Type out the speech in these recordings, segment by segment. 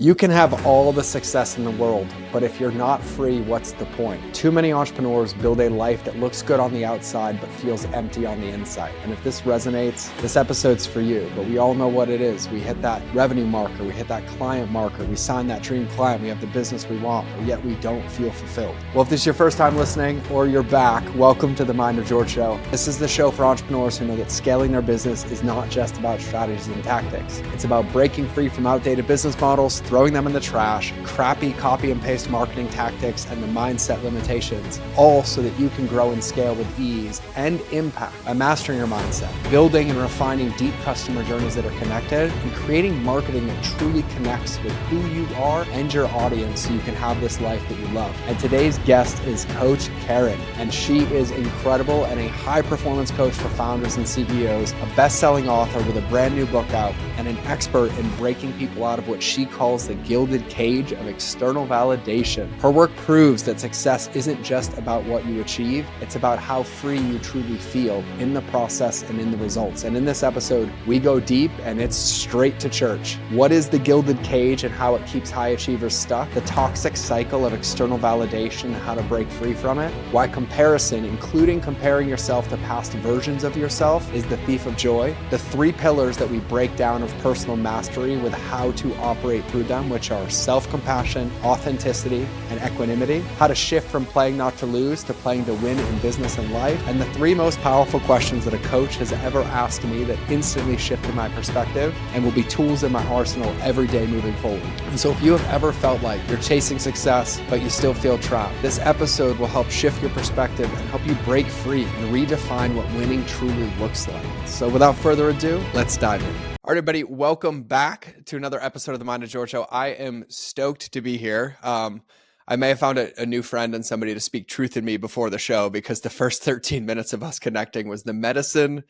You can have all the success in the world, but if you're not free, what's the point? Too many entrepreneurs build a life that looks good on the outside, but feels empty on the inside. And if this resonates, this episode's for you, but we all know what it is. We hit that revenue marker, we hit that client marker, we sign that dream client, we have the business we want, but yet we don't feel fulfilled. Well, if this is your first time listening or you're back, welcome to the Mind of George Show. This is the show for entrepreneurs who know that scaling their business is not just about strategies and tactics. It's about breaking free from outdated business models, throwing them in the trash, crappy copy and paste marketing tactics, and the mindset limitations, all so that you can grow and scale with ease and impact by mastering your mindset, building and refining deep customer journeys that are connected, and creating marketing that truly connects with who you are and your audience so you can have this life that you love. And today's guest is Coach Keren, and she is incredible and a high-performance coach for founders and CEOs, a best-selling author with a brand new book out, and an expert in breaking people out of what she calls the Gilded Cage of external validation. Her work proves that success isn't just about what you achieve, it's about how free you truly feel in the process and in the results. And in this episode, we go deep and it's straight to church. What is the Gilded Cage and how it keeps high achievers stuck? The toxic cycle of external validation and how to break free from it? Why comparison, including comparing yourself to past versions of yourself, is the thief of joy? The 3 pillars that we break down of personal mastery with how to operate through them, which are self-compassion, authenticity, and equanimity. How to shift from playing not to lose to playing to win in business and life. And the 3 most powerful questions that a coach has ever asked me that instantly shifted my perspective and will be tools in my arsenal every day moving forward. And so if you have ever felt like you're chasing success, but you still feel trapped, this episode will help shift your perspective and help you break free and redefine what winning truly looks like. So without further ado, let's dive in. All right, everybody, welcome back to another episode of the Mind of George Show. I am stoked to be here. I may have found a new friend and somebody to speak truth in me before the show, because the first 13 minutes of us connecting was the medicine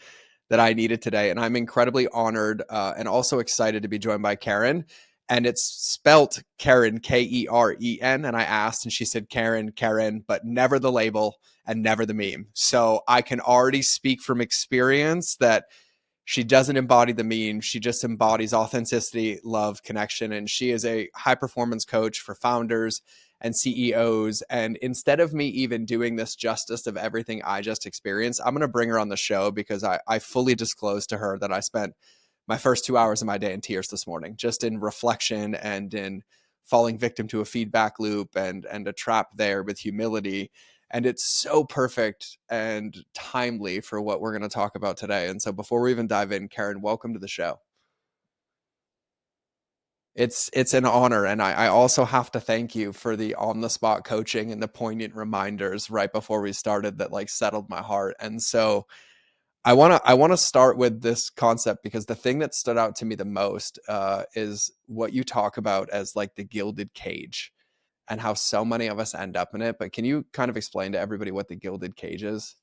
that I needed today. And I'm incredibly honored and also excited to be joined by Keren. And it's spelt Keren, Keren. And I asked, and she said Keren, but never the label and never the meme. So I can already speak from experience that she doesn't embody the meme. She just embodies authenticity, love, connection. And she is a high performance coach for founders and CEOs. And instead of me even doing this justice of everything I just experienced, I'm going to bring her on the show because I fully disclosed to her that I spent my first 2 hours of my day in tears this morning, just in reflection and in falling victim to a feedback loop and a trap there with humility. And it's so perfect and timely for what we're going to talk about today. And so before we even dive in, Keren, welcome to the show. It's an honor. And I also have to thank you for the on-the-spot coaching and the poignant reminders right before we started that like settled my heart. And so I want to start with this concept because the thing that stood out to me the most is what you talk about as like the Gilded Cage and how so many of us end up in it. But can you kind of explain to everybody what the Gilded Cage is?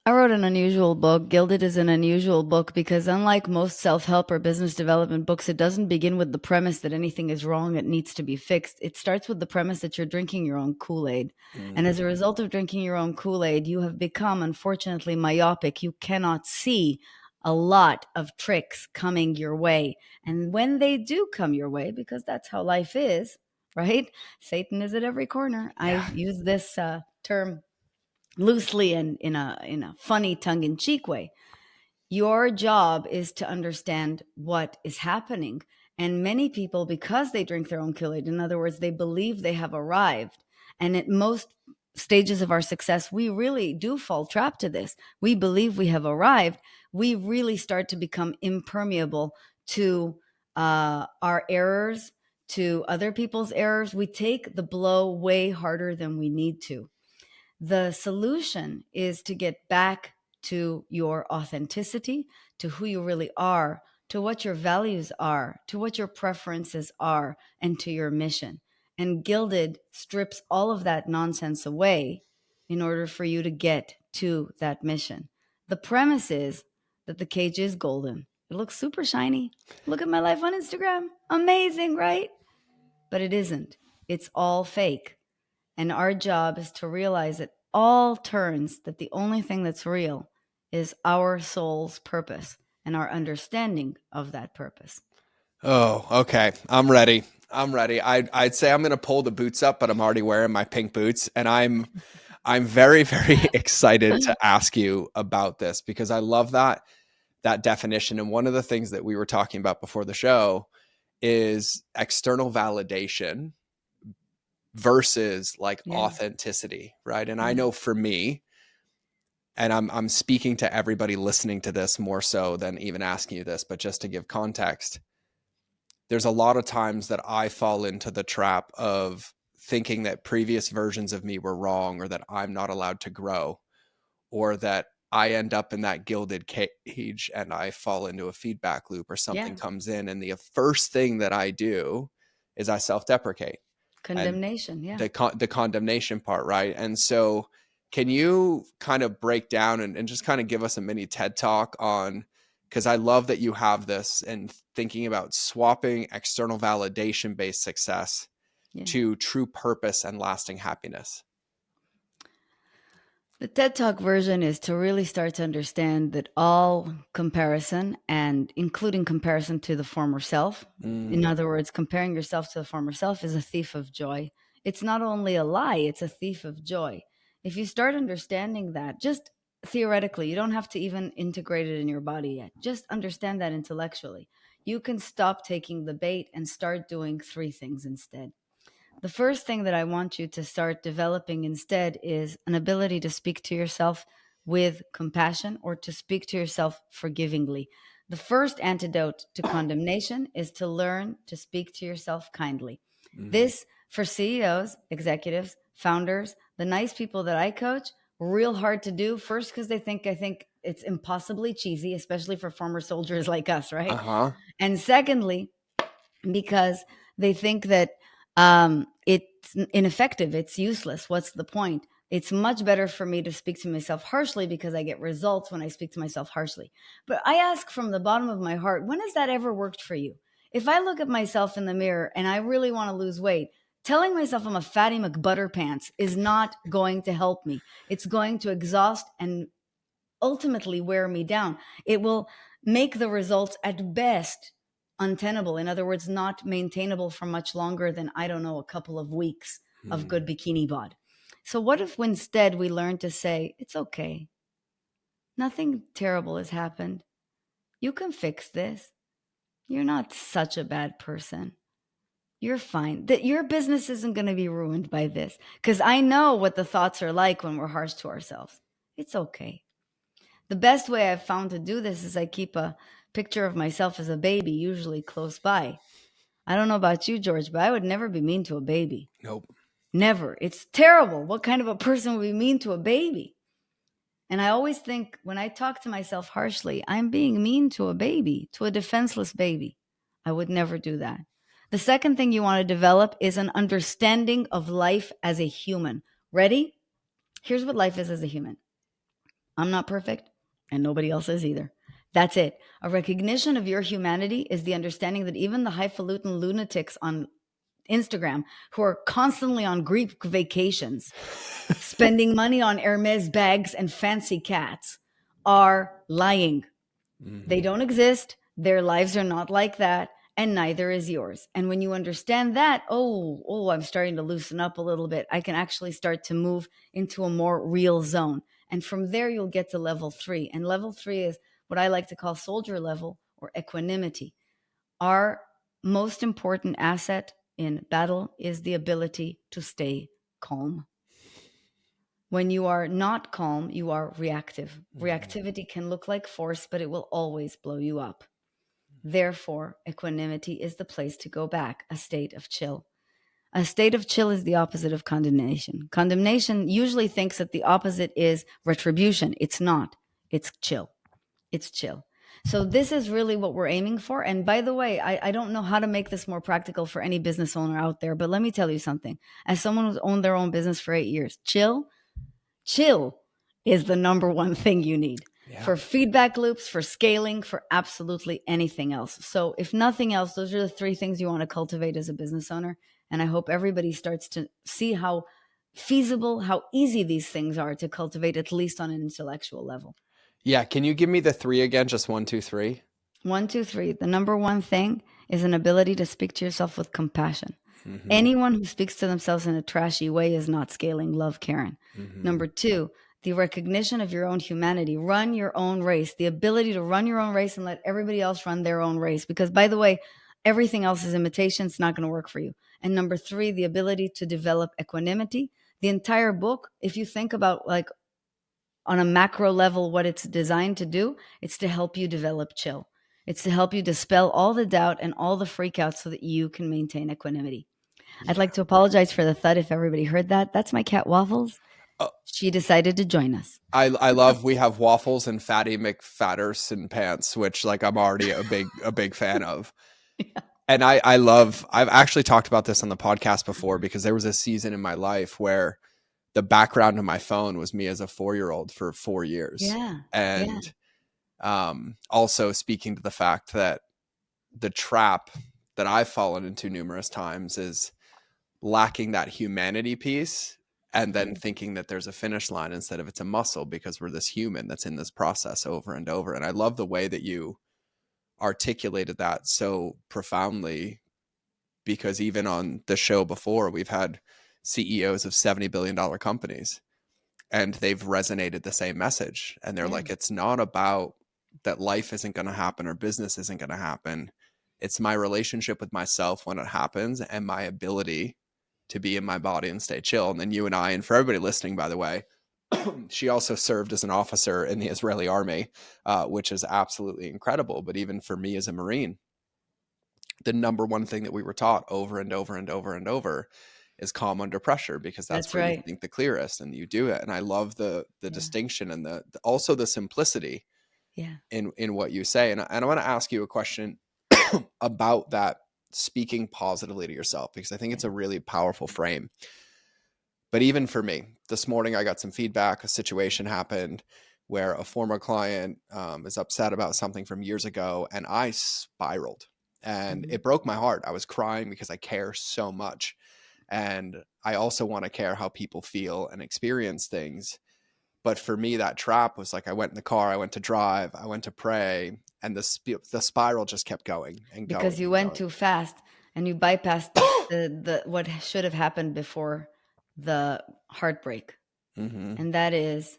I wrote an unusual book. Gilded is an unusual book because unlike most self-help or business development books, it doesn't begin with the premise that anything is wrong, it needs to be fixed. It starts with the premise that you're drinking your own Kool-Aid. And as a result of drinking your own Kool-Aid, you have become, unfortunately, myopic. You cannot see a lot of tricks coming your way. And when they do come your way, because that's how life is, right? Satan is at every corner. Yeah. I use this term loosely and in a funny tongue-in-cheek way. Your job is to understand what is happening. And many people, because they drink their own Kool-Aid, in other words, they believe they have arrived. And at most stages of our success, we really do fall trapped to this. We believe we have arrived. We really start to become impermeable to our errors, to other people's errors. We take the blow way harder than we need to. The solution is to get back to your authenticity, to who you really are, to what your values are, to what your preferences are, and to your mission. And Gilded strips all of that nonsense away in order for you to get to that mission. The premise is that the cage is golden. It looks super shiny. Look at my life on Instagram. Amazing, right? But it isn't. It's all fake. And our job is to realize at all turns that the only thing that's real is our soul's purpose and our understanding of that purpose. Oh, okay. I'm ready. I'm ready. I'd say I'm going to pull the boots up, but I'm already wearing my pink boots, and I'm very, very excited to ask you about this because I love that definition. And one of the things that we were talking about before the show is external validation versus like Yeah. authenticity, right? And I Yeah. know for me, and I'm speaking to everybody listening to this more so than even asking you this, but just to give context, there's a lot of times that I fall into the trap of thinking that previous versions of me were wrong, or that I'm not allowed to grow, or that I end up in that gilded cage and I fall into a feedback loop, or something Yeah. comes in. And the first thing that I do is I self-deprecate, and Condemnation. Yeah. the condemnation part, right? And so can you kind of break down and just kind of give us a mini TED talk on, because I love that you have this and thinking about swapping external validation based success Yeah. to true purpose and lasting happiness. The TED Talk version is to really start to understand that all comparison, and including comparison to the former self, in other words, comparing yourself to the former self, is a thief of joy. It's not only a lie, it's a thief of joy. If you start understanding that, just theoretically, you don't have to even integrate it in your body yet. Just understand that intellectually. You can stop taking the bait and start doing three things instead. The first thing that I want you to start developing instead is an ability to speak to yourself with compassion, or to speak to yourself forgivingly. The first antidote to condemnation is to learn to speak to yourself kindly. Mm-hmm. This, for CEOs, executives, founders, the nice people that I coach, real hard to do. First, because I think it's impossibly cheesy, especially for former soldiers like us, right? Uh-huh. And secondly, because they think that it's ineffective, it's useless. What's the point? It's much better for me to speak to myself harshly because I get results when I speak to myself harshly. But I ask from the bottom of my heart, when has that ever worked for you? If I look at myself in the mirror and I really want to lose weight, telling myself I'm a fatty McButterpants is not going to help me. It's going to exhaust and ultimately wear me down. It will make the results at best untenable. In other words, not maintainable for much longer than, I don't know, a couple of weeks of good bikini bod. So, what if instead we learn to say, it's okay, nothing terrible has happened. You can fix this. You're not such a bad person. You're fine. That your business isn't going to be ruined by this. Because I know what the thoughts are like when we're harsh to ourselves. It's okay. The best way I've found to do this is I keep a picture of myself as a baby, usually close by. I don't know about you, George, but I would never be mean to a baby. Nope. Never. It's terrible. What kind of a person would be mean to a baby? And I always think when I talk to myself harshly, I'm being mean to a baby, to a defenseless baby. I would never do that. The second thing you want to develop is an understanding of life as a human. Ready? Here's what life is as a human. I'm not perfect, and nobody else is either. That's it. A recognition of your humanity is the understanding that even the highfalutin lunatics on Instagram who are constantly on Greek vacations, spending money on Hermes bags and fancy cats, are lying. They don't exist. Their lives are not like that, and neither is yours. And when you understand that, I'm starting to loosen up a little bit. I can actually start to move into a more real zone. And from there, you'll get to level 3. And level 3 is what I like to call soldier level, or equanimity. Our most important asset in battle is the ability to stay calm. When you are not calm, you are reactive. Reactivity can look like force, but it will always blow you up. Therefore, equanimity is the place to go back, a state of chill. A state of chill is the opposite of condemnation. Condemnation usually thinks that the opposite is retribution. It's not. It's chill. It's chill. So this is really what we're aiming for. And by the way, I don't know how to make this more practical for any business owner out there, but let me tell you something. As someone who's owned their own business for 8 years, chill is the number one thing you need. Yeah. For feedback loops, for scaling, for absolutely anything else. So if nothing else, those are the 3 things you want to cultivate as a business owner. And I hope everybody starts to see how feasible, how easy these things are to cultivate, at least on an intellectual level. Yeah. Can you give me the 3 again? Just 1, 2, 3. 1, 2, 3. The number one thing is an ability to speak to yourself with compassion. Mm-hmm. Anyone who speaks to themselves in a trashy way is not scaling love, Keren. Mm-hmm. Number two, the recognition of your own humanity. Run your own race, the ability to run your own race and let everybody else run their own race. Because, by the way, everything else is imitation. It's not going to work for you. And number three, the ability to develop equanimity. The entire book, if you think about like on a macro level, what it's designed to do, it's to help you develop chill. It's to help you dispel all the doubt and all the freakouts so that you can maintain equanimity. I'd Yeah. like to apologize for the thud if everybody heard that. That's my cat Waffles. Oh, She decided to join us. I love we have waffles and Fatty McFatterson pants, which like I'm already a big fan of. Yeah. And I've actually talked about this on the podcast before because there was a season in my life where the background of my phone was me as a 4-year-old for 4 years. Yeah. And also speaking to the fact that the trap that I've fallen into numerous times is lacking that humanity piece and then thinking that there's a finish line instead of it's a muscle because we're this human that's in this process over and over. And I love the way that you articulated that so profoundly, because even on the show before, we've had CEOs of $70 billion companies and they've resonated the same message. And they're like, it's not about that life isn't going to happen or business isn't going to happen. It's my relationship with myself when it happens and my ability to be in my body and stay chill. And then you and I, and for everybody listening, by the way, she also served as an officer in the Israeli army, which is absolutely incredible. But even for me as a Marine, the number one thing that we were taught over and over and over and over is calm under pressure, because that's where you right. think the clearest and you do it. And I love the distinction and also the simplicity in what you say. And I want to ask you a question about that, speaking positively to yourself, because I think it's a really powerful frame. But even for me, this morning I got some feedback. A situation happened where a former client is upset about something from years ago, and I spiraled. And it broke my heart. I was crying because I care so much. And I also want to care how people feel and experience things. But for me, that trap was like, I went in the car, I went to drive, I went to pray, and the spiral just kept going and going. Because you went too fast and you bypassed the what should have happened before the heartbreak. Mm-hmm. And that is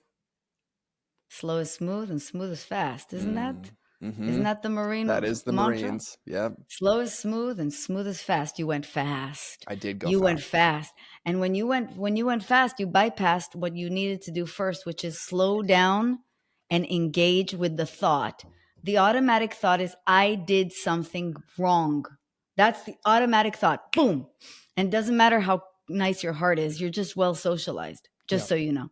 slow is smooth and smooth is fast. Isn't that? Mm-hmm. Isn't that the Marine That is the mantra? Marines. Yeah. Slow is smooth and smooth is fast. You went fast. I did go You fast. went fast. And when you went fast, you bypassed what you needed to do first, which is slow down and engage with the thought. The automatic thought is, I did something wrong. That's the automatic thought. Boom. And it doesn't matter how nice your heart is. You're just well socialized, just so you know.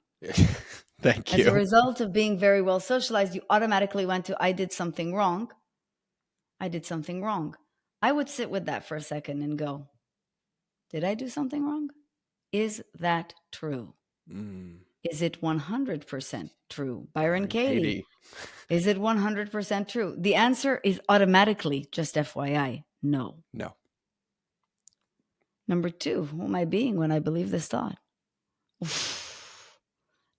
Thank you. As a result of being very well socialized, you automatically went to, I did something wrong. I did something wrong. I would sit with that for a second and go, did I do something wrong? Is that true? Is it 100% true? Byron Katie. Is it 100% true? The answer is automatically, just FYI, no. No. Number two, who am I being when I believe this thought?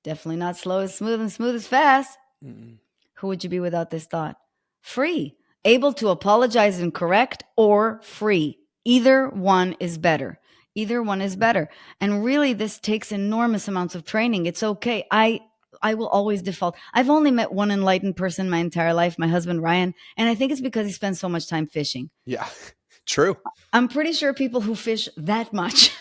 Definitely not slow as smooth and smooth as fast. Who would you be without this thought? Free. Able to apologize and correct, or free. Either one is better. Either one is better. And really, this takes enormous amounts of training. It's okay. I will always default. I've only met one enlightened person my entire life, my husband, Ryan. And I think it's because he spends so much time fishing. Yeah, true. I'm pretty sure people who fish that much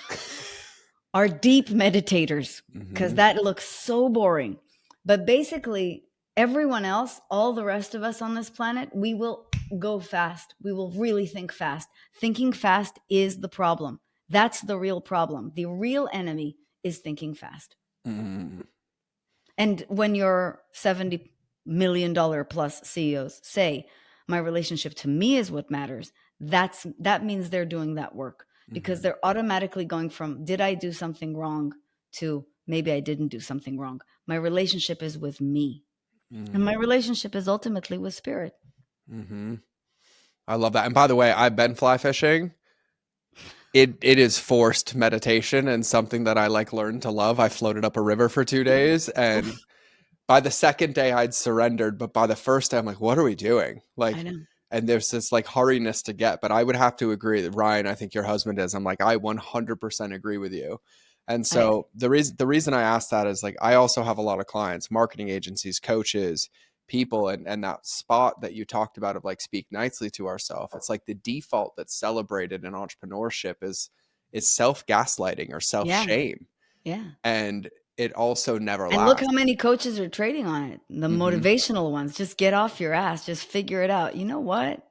are deep meditators, because that looks so boring. But basically, everyone else, all the rest of us on this planet, we will go fast. We will really think fast. Thinking fast is the problem. That's the real problem. The real enemy is thinking fast. And when your $70 million plus CEOs say, my relationship to me is what matters, that means they're doing that work, because they're automatically going from, did I do something wrong, to maybe I didn't do something wrong. My relationship is with me. And my relationship is ultimately with spirit. I love that. And by the way, I've been fly fishing. It is forced meditation and something that I like learned to love. I floated up a river for 2 days, and by the second day I'd surrendered, but by the first day I'm like, what are we doing? Like, I know. and there's this like hurriness to get. But I would have to agree that Ryan, I think your husband is. I'm like, I 100% agree with you. And I so the reason I asked that is like I also have a lot of clients, marketing agencies, coaches, people, and that spot that you talked about of like speak nicely to ourselves. It's like the default that's celebrated in entrepreneurship is self gaslighting or self yeah, shame, yeah. and it also never And look lasts. how many coaches are trading on it. The Hmm. motivational ones, just get off your ass, just figure it out. You know what?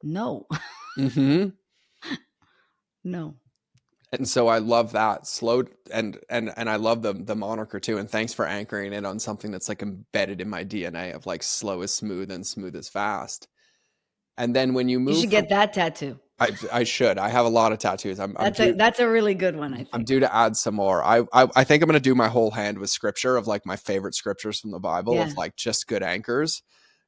No. Hmm. No. And so I love that slow, and I love the moniker too. And thanks for anchoring it on something that's like embedded in my DNA of like slow is smooth and smooth is fast. And then when you You move should from, get that tattoo. I should, I have a lot of tattoos. That's a really good one, I I'm think. due to add some more. I think I'm going to do my whole hand with scripture of like my favorite scriptures from the Bible of Yeah. like just good anchors.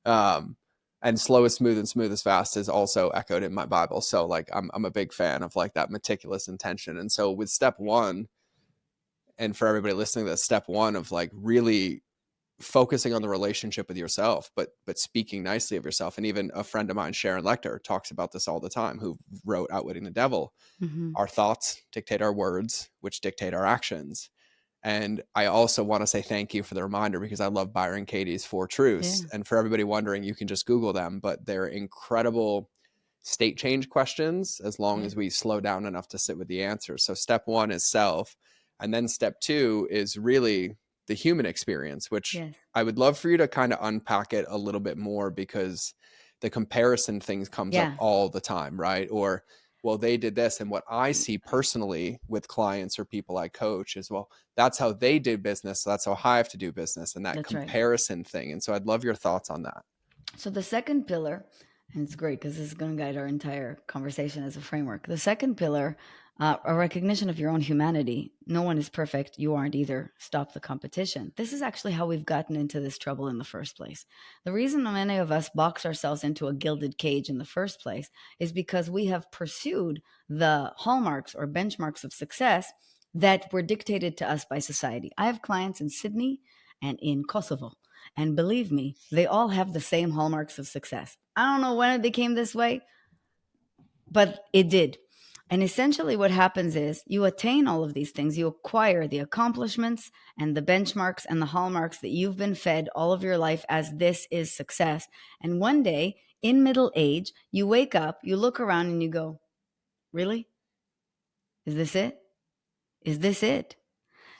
Um, and slow is smooth and smooth is fast is also echoed in my Bible. So like I'm a big fan of like that meticulous intention. And so with step one, and for everybody listening to this, step one of like really focusing on the relationship with yourself, but speaking nicely of yourself. And even a friend of mine, Sharon Lecter, talks about this all the time, who wrote Outwitting the Devil. Mhm. Our thoughts dictate our words, which dictate our actions. And I also want to say thank you for the reminder, because I love Byron Katie's Four Yeah. Truths. And for everybody wondering, you can just Google them, but they're incredible state change questions as long Yeah. as we slow down enough to sit with the answers. So step one is self. And then step two is really the human experience, which Yes. I would love for you to kind of unpack it a little bit more, because the comparison things comes up Yeah. all the time, right? Or, well, they did this. And what I see personally with clients or people I coach is, well, that's how they did business. So that's how I have to do business, and that That's right. comparison thing. And so I'd love your thoughts on that. So the second pillar, and it's great because this is going to guide our entire conversation as a framework. The second pillar, a recognition of your own humanity. No one is perfect. You aren't either. Stop the competition. This is actually how we've gotten into this trouble in the first place. The reason many of us box ourselves into a gilded cage in the first place is because we have pursued the hallmarks or benchmarks of success that were dictated to us by society. I have clients in Sydney and in Kosovo. And believe me, they all have the same hallmarks of success. I don't know when it became this way, but it did. And essentially, what happens is you attain all of these things, you acquire the accomplishments and the benchmarks and the hallmarks that you've been fed all of your life as this is success. And one day in middle age, you wake up, you look around, and you go, really? Is this it? Is this it?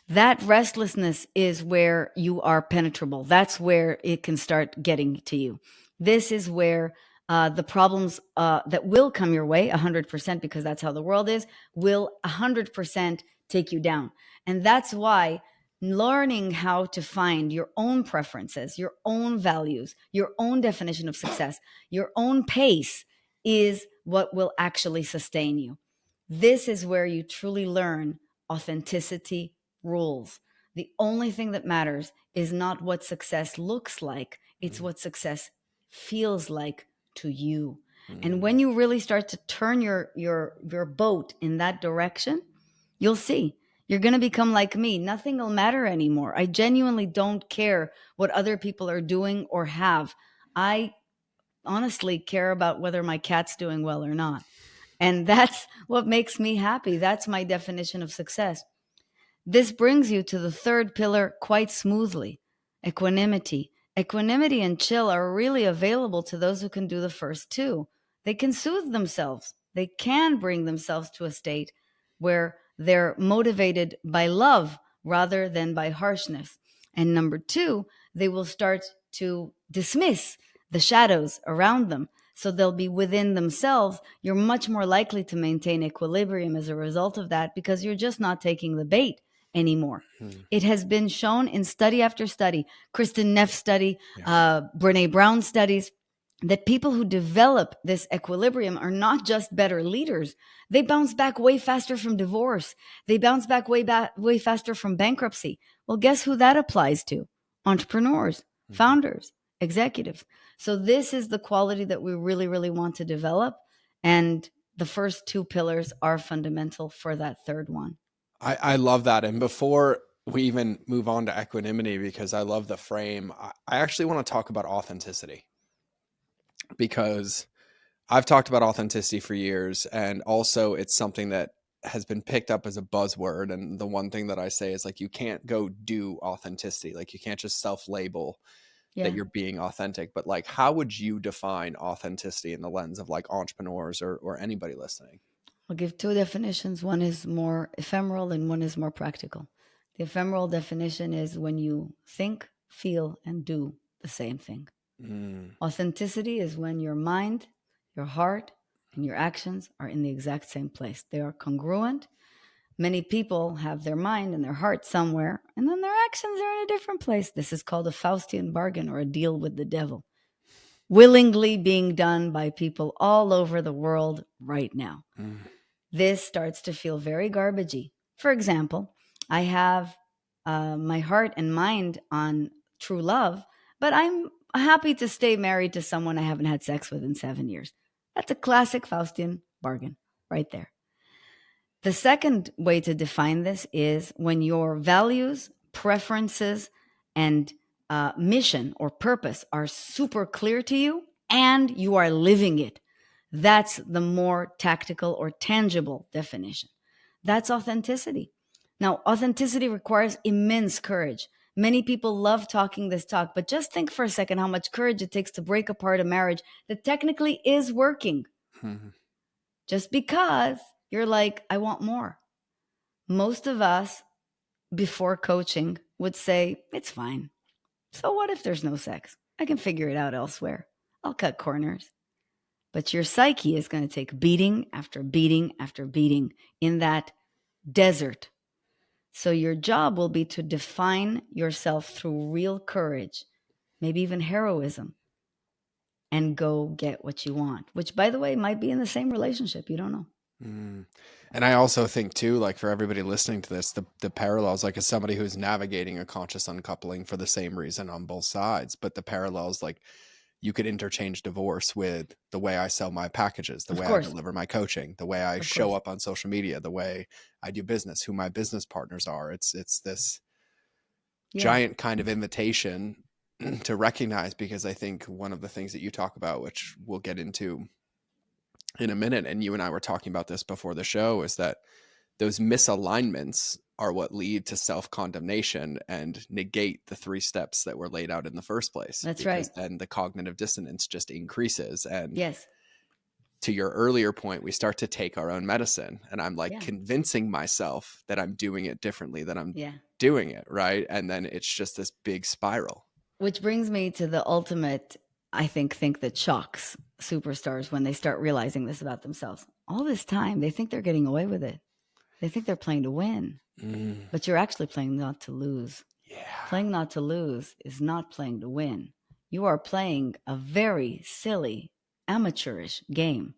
That restlessness is where you are penetrable. That's where it can start getting to you. This is where the problems that will come your way 100%, because that's how the world is, will 100% take you down. And that's why learning how to find your own preferences, your own values, your own definition of success, your own pace is what will actually sustain you. This is where you truly learn authenticity rules. The only thing that matters is not what success looks like, it's what success feels like to you. And Mm-hmm. when you really start to turn your boat in that direction, you'll see you're going to become like me. Nothing will matter anymore. I genuinely don't care what other people are doing or have. I honestly care about whether my cat's doing well or not. And that's what makes me happy. That's my definition of success. This brings you to the third pillar quite smoothly: equanimity. Equanimity and chill are really available to those who can do the first two. They can soothe themselves, they can bring themselves to a state where they're motivated by love rather than by harshness. And number two, they will start to dismiss the shadows around them. So they'll be within themselves. You're much more likely to maintain equilibrium as a result of that, because you're just not taking the bait anymore. It has been shown in study after study, Kristen Neff study, Yeah. Brene Brown studies, that people who develop this equilibrium are not just better leaders. They bounce back way faster from divorce. They bounce back way faster from bankruptcy. Well, guess who that applies to? Entrepreneurs, Mm-hmm. founders, executives. So this is the quality that we really, really want to develop. And the first two pillars are fundamental for that third one. I love that. And before we even move on to equanimity, because I love the frame, I actually want to talk about authenticity. because I've talked about authenticity for years, and also it's something that has been picked up as a buzzword. And the one thing that I say is like, you can't go do authenticity. Like you can't just self-label that Yeah. you're being authentic. But like, how would you define authenticity in the lens of like entrepreneurs or anybody listening? I'll give two definitions. One is more ephemeral and one is more practical. The ephemeral definition is when you think, feel, and do the same thing. Mm, Authenticity is when your mind, your heart, and your actions are in the exact same place. They are congruent. Many people have their mind and their heart somewhere, and then their actions are in a different place. This is called a Faustian bargain or a deal with the devil, willingly being done by people all over the world right now. mm, This starts to feel very garbagey. For example, I have my heart and mind on true love, but I'm happy to stay married to someone I haven't had sex with in 7 years. That's a classic Faustian bargain right there. The second way to define this is when your values, preferences, and mission or purpose are super clear to you and you are living it. That's the more tactical or tangible definition. That's authenticity. Now, authenticity requires immense courage. Many people love talking this talk, but just think for a second how much courage it takes to break apart a marriage that technically is working mm, just because you're like, I want more. Most of us, before coaching, would say, it's fine. So what if there's no sex? I can figure it out elsewhere. I'll cut corners. But your psyche is going to take beating after beating after beating in that desert. So your job will be to define yourself through real courage, maybe even heroism, and go get what you want, which, by the way, might be in the same relationship. You don't know. mm. And I also think too, like for everybody listening to this, the parallels, like as somebody who's navigating a conscious uncoupling for the same reason on both sides, but the parallels, like you could interchange divorce with the way I sell my packages, the Of way I course. deliver my coaching, the way I Of show course. up on social media, the way I do business, who my business partners are. It's this Yeah. giant kind of invitation to recognize, because I think one of the things that you talk about, which we'll get into in a minute, and you and I were talking about this before the show, is that those misalignments are what lead to self-condemnation and negate the 3 steps that were laid out in the first place, That's because right. then the cognitive dissonance just increases. And Yes. to your earlier point, we start to take our own medicine, and I'm like Yeah. convincing myself that I'm doing it differently than I'm Yeah. doing it, right? And then it's just this big spiral. Which brings me to the ultimate, I think that shocks superstars when they start realizing this about themselves. All this time, they think they're getting away with it. They think they're playing to win, Mm, but you're actually playing not to lose. yeah. Playing not to lose is not playing to win. You are playing a very silly, amateurish game.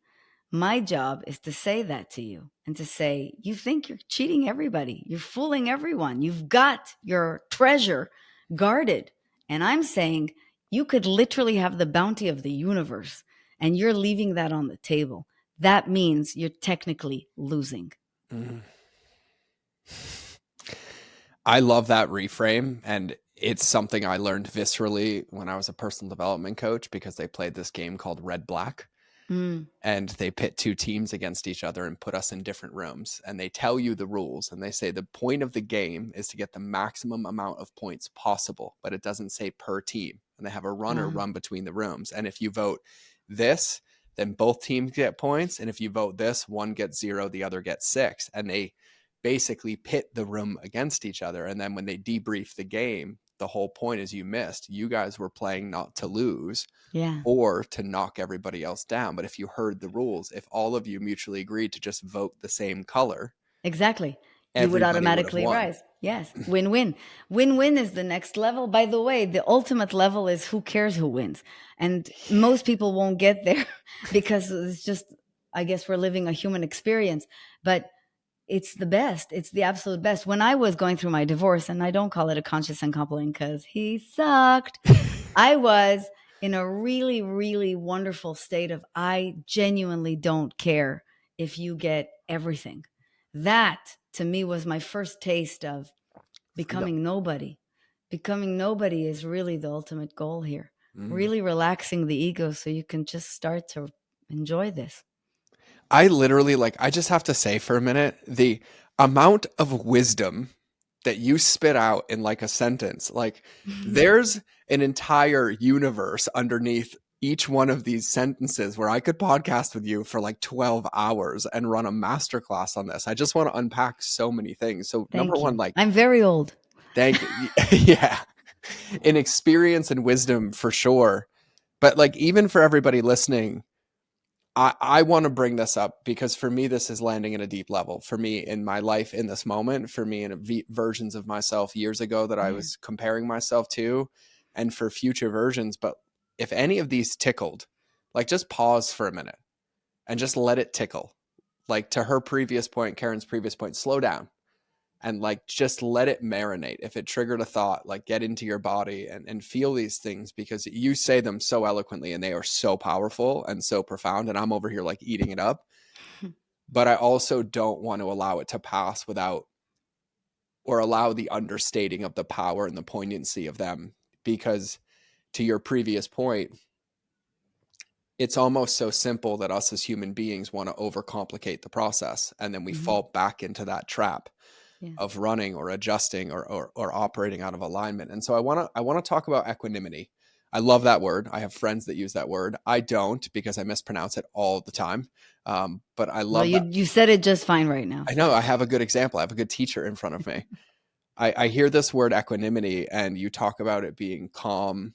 My job is to say that to you and to say, you think you're cheating everybody. You're fooling everyone. You've got your treasure guarded. And I'm saying you could literally have the bounty of the universe and you're leaving that on the table. That means you're technically losing. Mm. I love that reframe. And it's something I learned viscerally when I was a personal development coach, because they played this game called Red Black. Mm, And they pit 2 teams against each other and put us in different rooms. And they tell you the rules. And they say the point of the game is to get the maximum amount of points possible, but it doesn't say per team. And they have a runner uh, run between the rooms. And if you vote this, then both teams get points. And if you vote this, one gets 0, the other gets 6. And they basically pit the room against each other. And then when they debrief the game, the whole point is you missed. You guys were playing not to lose yeah, or to knock everybody else down. But if you heard the rules, if all of you mutually agreed to just vote the same color, exactly. You would everybody would have automatically won. rise. Yes. Win win. Win win is the next level. By the way, the ultimate level is who cares who wins. And most people won't get there because it's just, I guess we're living a human experience. But it's the best. It's the absolute best. When I was going through my divorce, and I don't call it a conscious uncoupling because he sucked, I was in a really, really wonderful state of I genuinely don't care if you get everything. That to me was my first taste of Freedom. becoming nobody. Becoming nobody is really the ultimate goal here. really relaxing the ego so you can just start to enjoy this. I literally, like, I just have to say for a minute, the amount of wisdom that you spit out in like a sentence, like there's an entire universe underneath each one of these sentences where I could podcast with you for like 12 hours and run a masterclass on this. I just want to unpack so many things. So number Thank one, you. like, I'm very old. thank you. Yeah. In experience and wisdom for sure. But like, even for everybody listening, I want to bring this up because for me, this is landing at a deep level for me in my life in this moment, for me in versions of myself years ago that I Yeah. was comparing myself to, and for future versions. But if any of these tickled, like just pause for a minute and just let it tickle. Like to her previous point, Keren's previous point, slow down and like just let it marinate. If it triggered a thought, like get into your body and feel these things because you say them so eloquently and they are so powerful and so profound. And I'm over here like eating it up. But I also don't want to allow it to pass without or allow the understating of the power and the poignancy of them. Because to your previous point, it's almost so simple that us as human beings want to overcomplicate the process. And then we fall back into that trap Yeah. of running or adjusting or operating out of alignment. And so I want to talk about equanimity. I love that word. I have friends that use that word. I don't because I mispronounce it all the time. But I Well, love that. you said it just fine right now. I know I have a good example. I have a good teacher in front of me. I hear this word equanimity and you talk about it being calm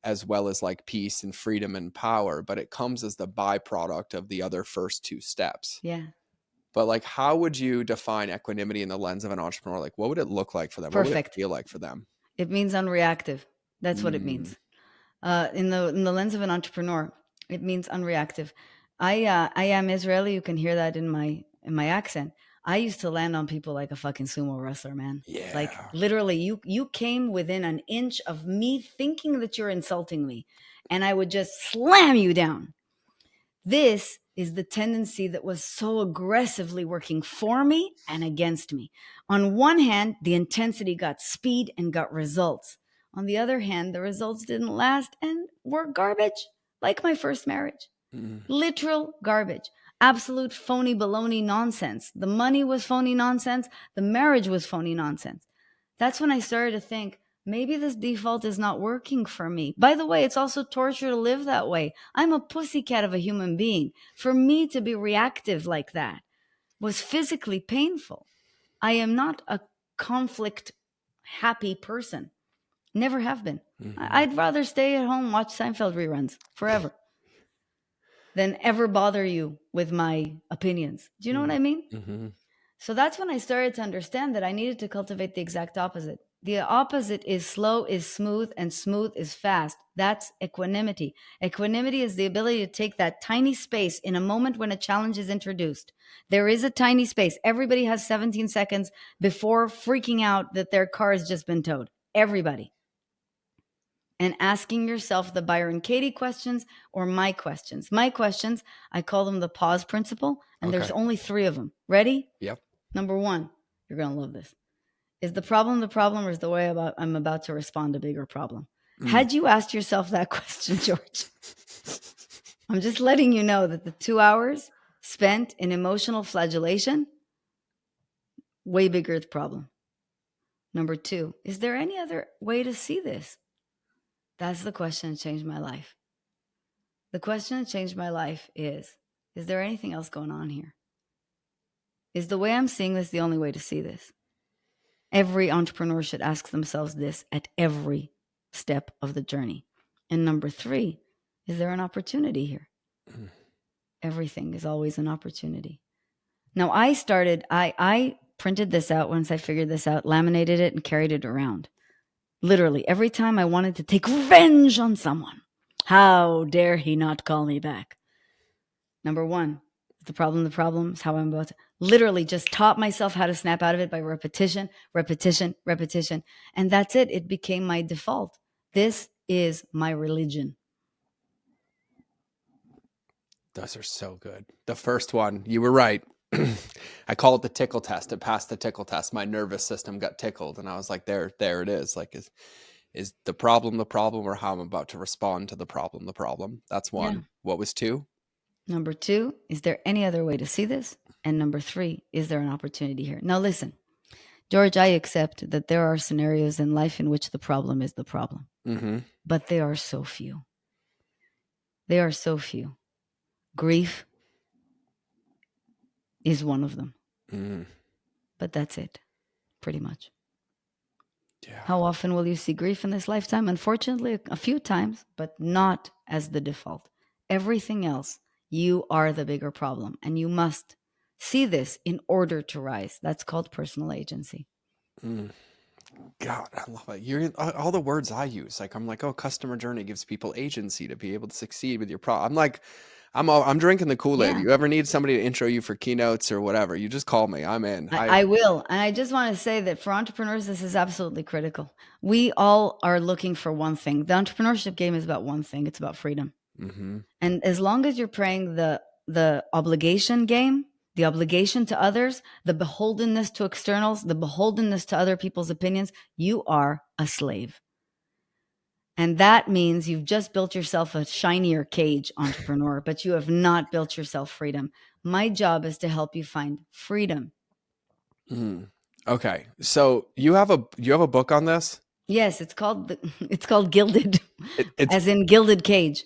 as well as like peace and freedom and power, but it comes as the byproduct of the other first two steps. Yeah. But like, how would you define equanimity in the lens of an entrepreneur? Like, what would it look like for them? What would it Perfect. feel like for them? It means unreactive. That's what it Mm, means. In the lens of an entrepreneur, it means unreactive. I am Israeli. You can hear that in my accent. I used to land on people like a fucking sumo wrestler, man. Like yeah. literally, you came within an inch of me thinking that you're insulting me, and I would just slam you down. This is the tendency that was so aggressively working for me and against me. On one hand, the intensity got speed and got results. On the other hand, the results didn't last and were garbage, like my first marriage. Mm, Literal garbage. Absolute phony baloney nonsense. The money was phony nonsense. The marriage was phony nonsense. That's when I started to think, maybe this default is not working for me. By the way, it's also torture to live that way. I'm a pussycat of a human being. For me to be reactive like that was physically painful. I am not a conflict happy person. Never have been. mm-hmm. I'd rather stay at home, watch Seinfeld reruns forever than ever bother you with my opinions. Do you know what I mean? Mm-hmm. So that's when I started to understand that I needed to cultivate the exact opposite. The opposite is slow is smooth and smooth is fast. That's equanimity. Equanimity is the ability to take that tiny space in a moment when a challenge is introduced. There is a tiny space. Everybody has 17 seconds before freaking out that their car has just been towed. Everybody. And asking yourself the Byron Katie questions or my questions. My questions, I call them the pause principle, and there's Okay. only 3 of them. Ready? Yep. Number 1, you're going to love this. Is the problem or is the way I'm about to respond to a bigger problem? Mm. Had you asked yourself that question, George? I'm just letting you know that the 2 hours spent in emotional flagellation, way bigger the problem. Number 2, is there any other way to see this? That's the question that changed my life. The question that changed my life is there anything else going on here? Is the way I'm seeing this the only way to see this? Every entrepreneur should ask themselves this at every step of the journey. And number 3, is there an opportunity here? Mm. Everything is always an opportunity. Now I printed this out once I figured this out, laminated it and carried it around. Literally every time I wanted to take revenge on someone. How dare he not call me back? Number 1, the problem is how I'm about to literally just taught myself how to snap out of it by repetition, repetition, repetition. And that's it. It became my default. This is my religion. Those are so good. The first one, you were right. I call it the tickle test. It passed the tickle test. My nervous system got tickled, and I was like, "There it is." Like, Is the problem, or how I'm about to respond to the problem the problem? That's Yeah. one. What was two? Number two, is there any other way to see this? And number three, is there an opportunity here? Now, listen, George, I accept that there are scenarios in life in which the problem is the problem, Mm-hmm. but they are so few. They are so few. Grief is one of them, Mm-hmm. but that's it, pretty much. Yeah. How often will you see grief in this lifetime? Unfortunately, a few times, but not as the default. Everything else, you are the bigger problem, and you must see this in order to rise. That's called personal agency. Mm. God, I love it. You're all the words I use. Like, I'm like, oh, customer journey gives people agency to be able to succeed with your product. I'm like, I'm drinking the Kool-Aid. Yeah, You ever need somebody to intro you for keynotes or whatever, you just call me. I'm in. I will. And I just want to say that for entrepreneurs, this is absolutely critical. We all are looking for one thing. The entrepreneurship game is about one thing. It's about freedom. Mm-hmm. And as long as you're playing the obligation game, the obligation to others, the beholdenness to externals, the beholdenness to other people's opinions, you are a slave. And that means you've just built yourself a shinier cage, entrepreneur, but you have not built yourself freedom. My job is to help you find freedom. Mm. Okay. So you have a book on this? Yes, it's called Gilded, It's as in Gilded Cage.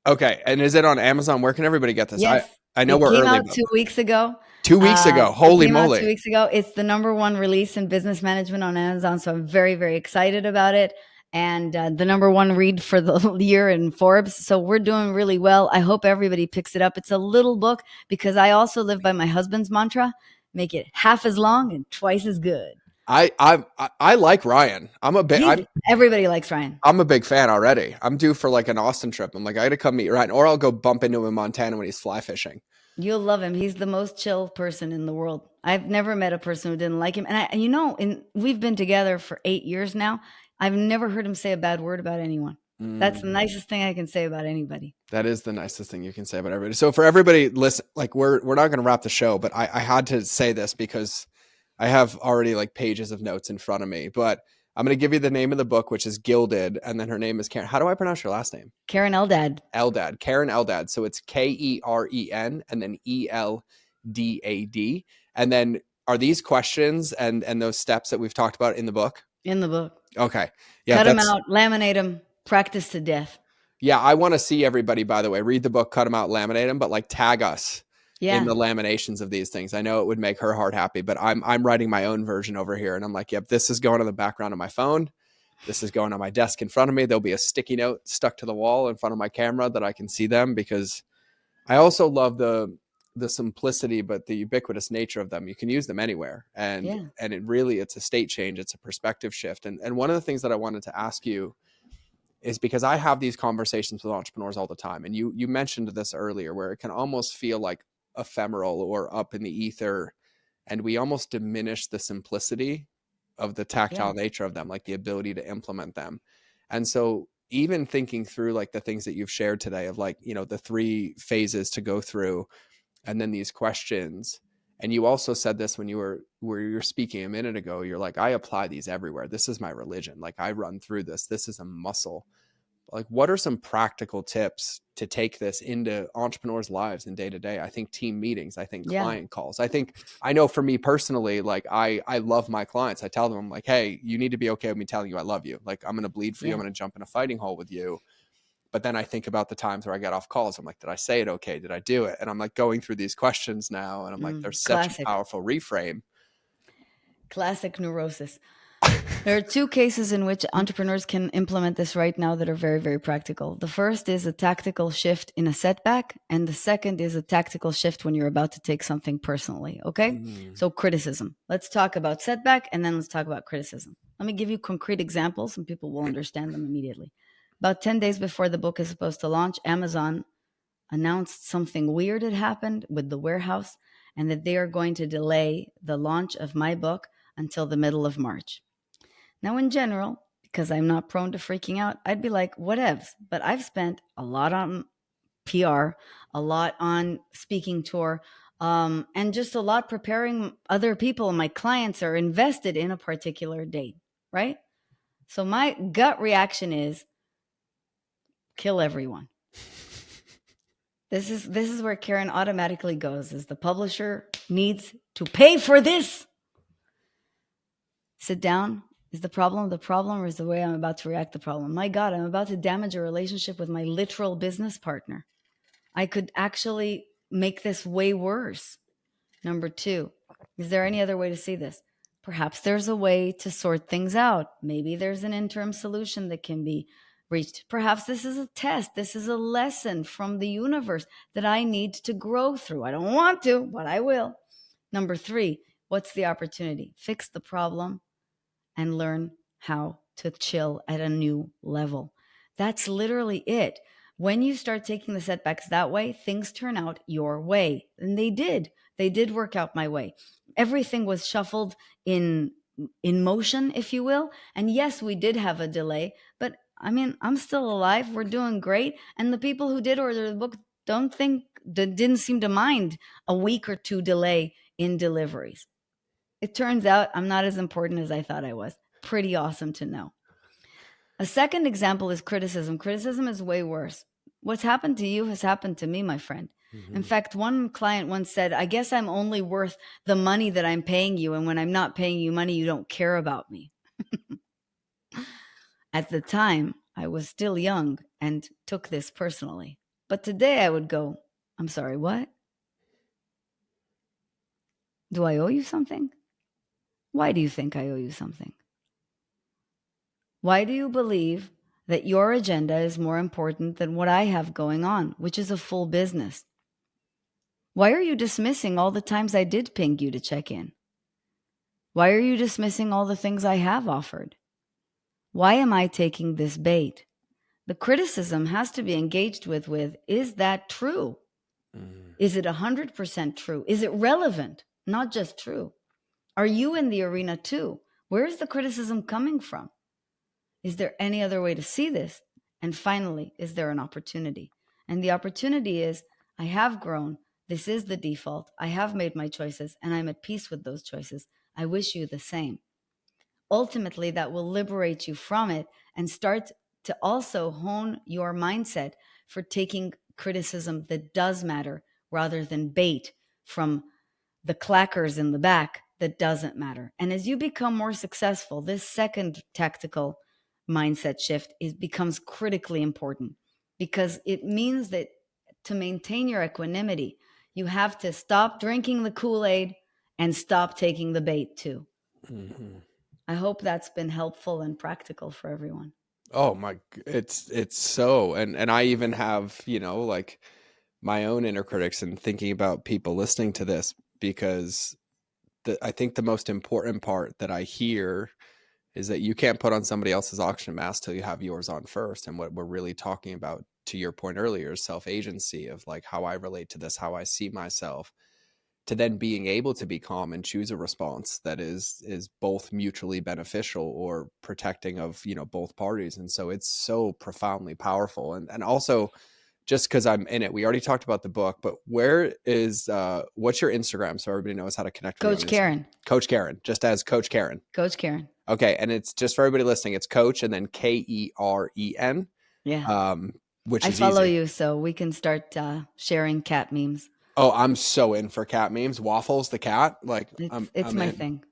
okay. And is it on Amazon? Where can everybody get this? Yes, I know it we're came early, out but 2 weeks ago. 2 weeks ago. It Holy came out two moly. weeks ago. It's the number one release in business management on Amazon, so I'm very, very excited about it. And the number one read for the year in Forbes. So we're doing really well. I hope everybody picks it up. It's a little book because I also live by my husband's mantra: make it half as long and twice as good. I like Ryan. Everybody likes Ryan. I'm a big fan already. I'm due for like an Austin trip. I'm like, I got to come meet Ryan, or I'll go bump into him in Montana when he's fly fishing. You'll love him. He's the most chill person in the world. I've never met a person who didn't like him. And we've been together for 8 years now. I've never heard him say a bad word about anyone. That's the Mm. nicest thing I can say about anybody. That is the nicest thing you can say about everybody. So for everybody, listen, like we're not going to wrap the show, but I had to say this because I have already like pages of notes in front of me. But I'm going to give you the name of the book, which is Gilded, and then her name is Karen. How do I pronounce your last name? Keren Eldad. Eldad, Keren Eldad. So it's Keren and then Eldad. And then are these questions and those steps that we've talked about in the book? In the book. Okay. Yeah, Cut them out, laminate them, practice to death. yeah, I want to see everybody, by the way, read the book, cut them out, laminate them, but like tag us in Yeah. the laminations of these things. I know it would make her heart happy, but I'm writing my own version over here. And I'm like, yep, this is going on the background of my phone. This is going on my desk in front of me. There'll be a sticky note stuck to the wall in front of my camera that I can see them, because I also love the simplicity, but the ubiquitous nature of them. You can use them anywhere. Yeah. And it's a state change. It's a perspective shift. And one of the things that I wanted to ask you is because I have these conversations with entrepreneurs all the time. And you mentioned this earlier, where it can almost feel like ephemeral or up in the ether. And we almost diminish the simplicity of the tactile Yes. nature of them, like the ability to implement them. And so even thinking through like the things that you've shared today of like, the three phases to go through, and then these questions. And you also said this when you're speaking a minute ago, you're like, I apply these everywhere. This is my religion. Like I run through this. This is a muscle. Like, what are some practical tips to take this into entrepreneurs' lives in day to day? I think team meetings, I think Yeah. client calls. I know for me personally, like I love my clients. I tell them, I'm like, hey, you need to be okay with me telling you I love you. Like I'm going to bleed for you. I'm Yeah. going to jump in a fighting hole with you. But then I think about the times where I got off calls. I'm like, did I say it okay? Did I do it? And I'm like going through these questions now. And I'm like, there's such a Classic. powerful reframe. Classic neurosis. There are two cases in which entrepreneurs can implement this right now that are very, very practical. The first is a tactical shift in a setback, and the second is a tactical shift when you're about to take something personally. Okay. Mm. So, criticism. Let's talk about setback and then let's talk about criticism. Let me give you concrete examples and people will understand them immediately. About 10 days before the book is supposed to launch, Amazon announced something weird had happened with the warehouse and that they are going to delay the launch of my book until the middle of March. Now, in general, because I'm not prone to freaking out, I'd be like, whatevs. But I've spent a lot on PR, a lot on speaking tour, and just a lot preparing other people. My clients are invested in a particular date, right? So my gut reaction is kill everyone. This is where Keren automatically goes, is the publisher needs to pay for this. Sit down. Is the problem or is the way I'm about to react the problem? My God, I'm about to damage a relationship with my literal business partner. I could actually make this way worse. Number 2, is there any other way to see this? Perhaps there's a way to sort things out. Maybe there's an interim solution that can be reached. Perhaps this is a test. This is a lesson from the universe that I need to grow through. I don't want to, but I will. Number 3, what's the opportunity? Fix the problem and learn how to chill at a new level. That's literally it. When you start taking the setbacks that way, things turn out your way. And they did. They did work out my way. Everything was shuffled in motion, if you will. And yes, we did have a delay, but I mean, I'm still alive. We're doing great. And the people who did order the book didn't seem to mind a week or 2 delay in deliveries. It turns out I'm not as important as I thought I was. Pretty awesome to know. A second example is criticism. Criticism is way worse. What's happened to you has happened to me, my friend. In fact, one client once said, I guess I'm only worth the money that I'm paying you. And when I'm not paying you money, you don't care about me. At the time, I was still young and took this personally. But today I would go, I'm sorry, what? Do I owe you something? Why do you think I owe you something? Why do you believe that your agenda is more important than what I have going on, which is a full business? Why are you dismissing all the times I did ping you to check in? Why are you dismissing all the things I have offered? Why am I taking this bait? The criticism has to be engaged with, is that true? Is it 100% true? Is it relevant? Not just true. Are you in the arena too? Where is the criticism coming from? Is there any other way to see this? And finally, is there an opportunity? And the opportunity is, I have grown. This is the default. I have made my choices and I'm at peace with those choices. I wish you the same. Ultimately, that will liberate you from it and start to also hone your mindset for taking criticism that does matter rather than bait from the clackers in the back that doesn't matter. And as you become more successful, this second tactical mindset shift becomes critically important, because it means that to maintain your equanimity, you have to stop drinking the Kool-Aid and stop taking the bait too. I hope that's been helpful and practical for everyone. Oh my, it's so, and I even have, like my own inner critics and thinking about people listening to this, because I think the most important part that I hear is that you can't put on somebody else's oxygen mask till you have yours on first. And what we're really talking about, to your point earlier, is self-agency of like how I relate to this, how I see myself, to then being able to be calm and choose a response that is both mutually beneficial or protecting of, both parties. And so it's so profoundly powerful. And also, just because I'm in it, we already talked about the book, but where is what's your Instagram so everybody knows how to connect with Coach you on Keren. Instagram? Coach Keren, just as Coach Keren. Coach Keren. Okay, and it's just for everybody listening, it's Coach and then Keren. Yeah. Which I is follow easy. you, so we can start sharing cat memes. Oh, I'm so in for cat memes. Waffles the cat, like It's I'm my in. thing.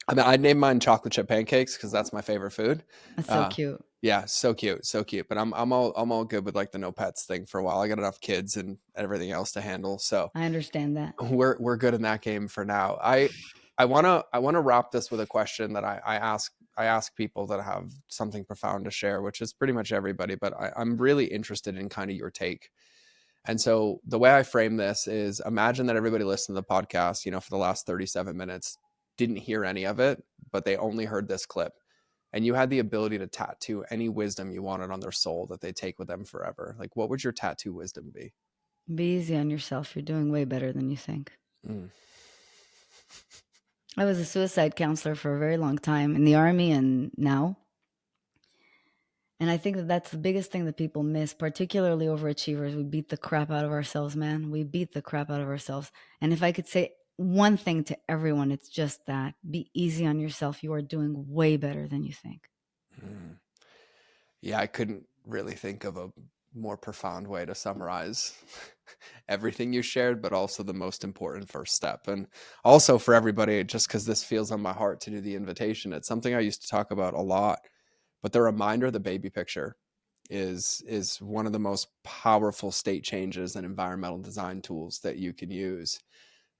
I mean, I'd name mine chocolate chip pancakes because that's my favorite food. That's so cute. Yeah, so cute, so cute. But I'm all good with like the no pets thing for a while. I got enough kids and everything else to handle, so I understand that. we're good in that game for now. I wanna wrap this with a question that I ask people that have something profound to share, which is pretty much everybody. But I'm really interested in kind of your take. And so the way I frame this is, imagine that everybody listened to the podcast, for the last 37 minutes, didn't hear any of it, but they only heard this clip. And you had the ability to tattoo any wisdom you wanted on their soul that they take with them forever. Like, what would your tattoo wisdom be? Be easy on yourself. You're doing way better than you think. Mm. I was a suicide counselor for a very long time in the Army and now. And I think that that's the biggest thing that people miss, particularly overachievers. We beat the crap out of ourselves, man. We beat the crap out of ourselves. And if I could say one thing to everyone, it's just that. Be easy on yourself. You are doing way better than you think. Mm. Yeah, I couldn't really think of a more profound way to summarize everything you shared, but also the most important first step. And also for everybody, just because this feels on my heart to do the invitation, it's something I used to talk about a lot, but the reminder, the baby picture is one of the most powerful state changes and environmental design tools that you can use.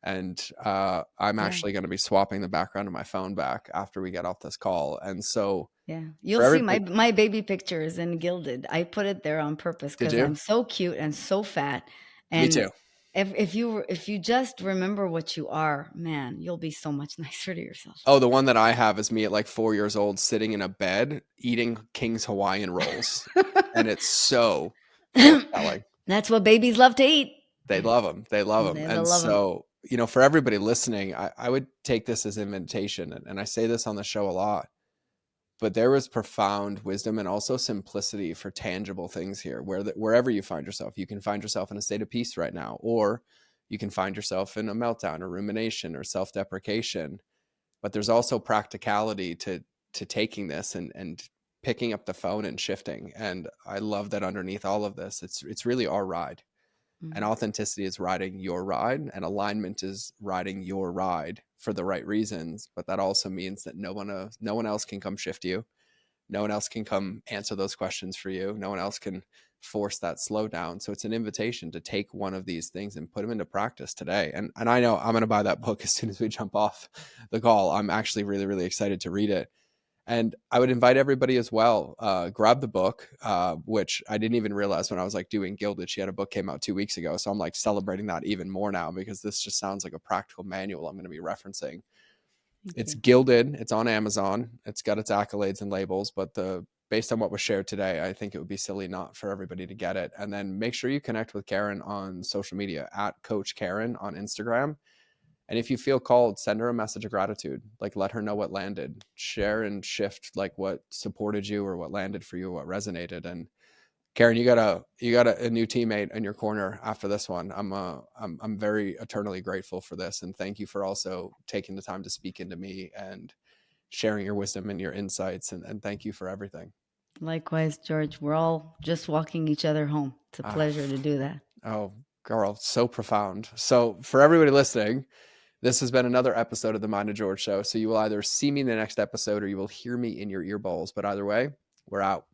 And I'm Yeah. actually going to be swapping the background of my phone back after we get off this call. And so Yeah. for You'll see everybody, my baby picture is in Gilded. I put it there on purpose did because you? I'm so cute and so fat. Me And too. if you just remember what you are, man, you'll be so much nicer to yourself. Oh, the one that I have is me at like 4 years old, sitting in a bed eating King's Hawaiian rolls. And it's so foretelling. That's what babies love to eat. They love them. They love them. They And love them. so, for everybody listening, I would take this as invitation. And I say this on the show a lot, but there was profound wisdom and also simplicity for tangible things here. Wherever you find yourself, you can find yourself in a state of peace right now, or you can find yourself in a meltdown or rumination or self-deprecation. But there's also practicality to taking this and picking up the phone and shifting. And I love that underneath all of this, it's really our ride. And Mm, authenticity is riding your ride, and alignment is riding your ride for the right reasons. But that also means that no one else can come shift you. No one else can come answer those questions for you. No one else can force that slowdown. So it's an invitation to take one of these things and put them into practice today. And I know I'm going to buy that book as soon as we jump off the call. I'm actually really, really excited to read it. And I would invite everybody as well, grab the book, which I didn't even realize when I was like doing Gilded. She had a book came out 2 weeks ago. So I'm like celebrating that even more now, because this just sounds like a practical manual I'm going to be referencing. thank It's you. Gilded. It's on Amazon. It's got its accolades and labels, but based on what was shared today, I think it would be silly not for everybody to get it. And then make sure you connect with Keren on social media at Coach Keren on Instagram. And if you feel called, send her a message of gratitude. Like, let her know what landed. Share and shift like what supported you or what landed for you, what resonated. And Keren, you got a new teammate in your corner after this one. I'm very eternally grateful for this, and thank you for also taking the time to speak into me and sharing your wisdom and your insights. And thank you for everything. Likewise, George. We're all just walking each other home. It's a Ah, pleasure to do that. oh, girl, so profound. So for everybody listening, this has been another episode of the Mind of George Show. So you will either see me in the next episode or you will hear me in your earballs. But either way, we're out.